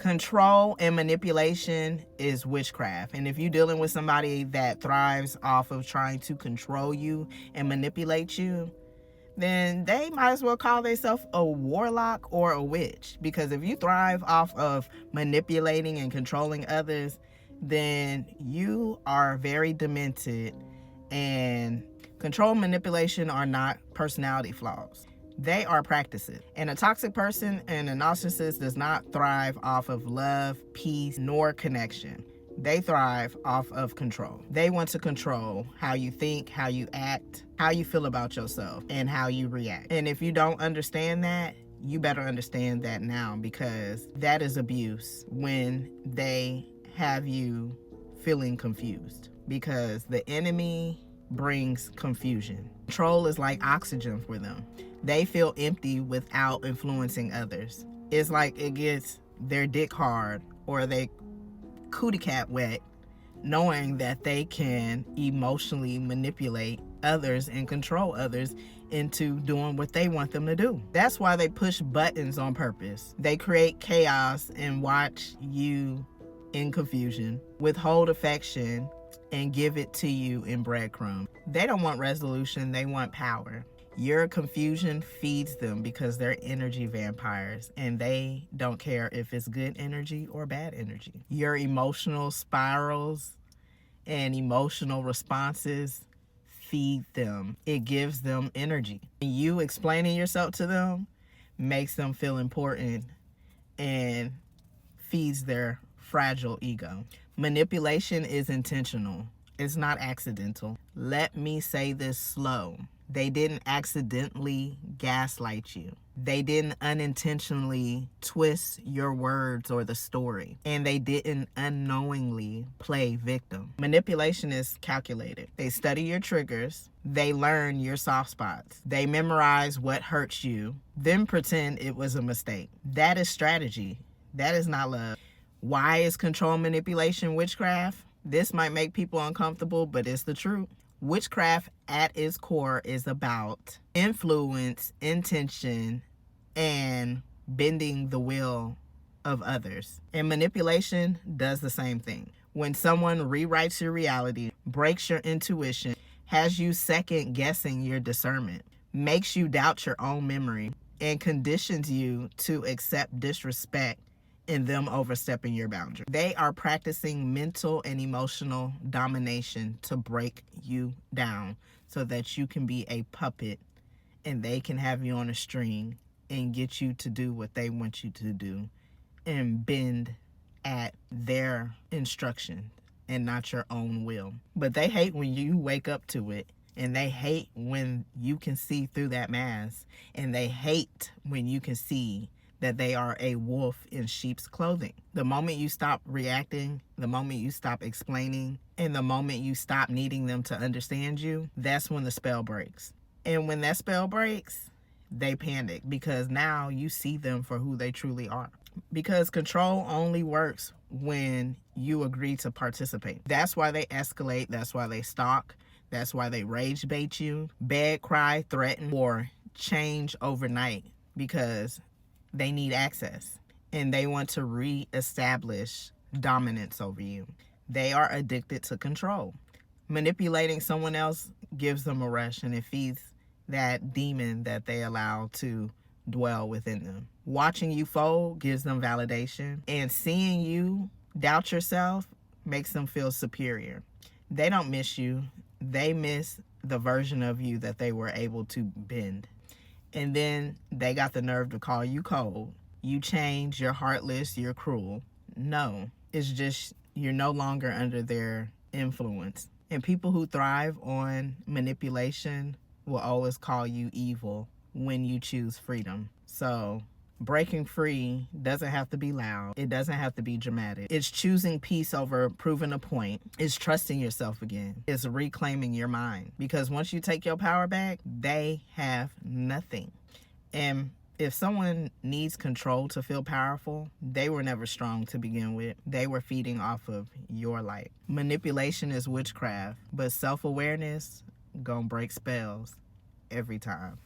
Control and manipulation is witchcraft. And if you're dealing with somebody that thrives off of trying to control you and manipulate you, then they might as well call themselves a warlock or a witch. Because if you thrive off of manipulating and controlling others, then you are very demented. And control and manipulation are not personality flaws. They are practices. And a toxic person and a narcissist does not thrive off of love, peace, nor connection. They thrive off of control. They want to control how you think, how you act, how you feel about yourself, and how you react. And if you don't understand that, you better understand that now, because that is abuse when they have you feeling confused, because the enemy brings confusion. Control is like oxygen for them. They feel empty without influencing others. It's like it gets their dick hard or they cootie cat wet, knowing that they can emotionally manipulate others and control others into doing what they want them to do. That's why they push buttons on purpose. They create chaos and watch you in confusion, withhold affection, and give it to you in breadcrumbs. They don't want resolution, they want power. Your confusion feeds them because they're energy vampires and they don't care if it's good energy or bad energy. Your emotional spirals and emotional responses feed them. It gives them energy. You explaining yourself to them makes them feel important and feeds their fragile ego. Manipulation is intentional. It's not accidental. Let me say this slow. They didn't accidentally gaslight you. They didn't unintentionally twist your words or the story. And they didn't unknowingly play victim. Manipulation is calculated. They study your triggers. They learn your soft spots. They memorize what hurts you, then pretend it was a mistake. That is strategy. That is not love. Why is control manipulation witchcraft? This might make people uncomfortable, but it's the truth. Witchcraft at its core is about influence, intention, and bending the will of others. And manipulation does the same thing. When someone rewrites your reality, breaks your intuition, has you second guessing your discernment, makes you doubt your own memory, and conditions you to accept disrespect in them overstepping your boundary. They are practicing mental and emotional domination to break you down so that you can be a puppet and they can have you on a string and get you to do what they want you to do and bend at their instruction and not your own will. But they hate when you wake up to it, and they hate when you can see through that mask, and they hate when you can see that they are a wolf in sheep's clothing. The moment you stop reacting, the moment you stop explaining, and the moment you stop needing them to understand you, that's when the spell breaks. And when that spell breaks, they panic because now you see them for who they truly are. Because control only works when you agree to participate. That's why they escalate. That's why they stalk. That's why they rage bait you, beg, cry, threaten, or change overnight, because they need access and they want to reestablish dominance over you. They are addicted to control. Manipulating someone else gives them a rush, and it feeds that demon that they allow to dwell within them. Watching you fold gives them validation, and seeing you doubt yourself makes them feel superior. They don't miss you. They miss the version of you that they were able to bend. And then they got the nerve to call you cold. You change, you're heartless, you're cruel. No, it's just you're no longer under their influence. And people who thrive on manipulation will always call you evil when you choose freedom. So breaking free doesn't have to be loud. It doesn't have to be dramatic. It's choosing peace over proving a point. It's trusting yourself again. It's reclaiming your mind. Because once you take your power back, they have nothing. And if someone needs control to feel powerful, they were never strong to begin with. They were feeding off of your light. Manipulation is witchcraft, but self-awareness gonna break spells every time.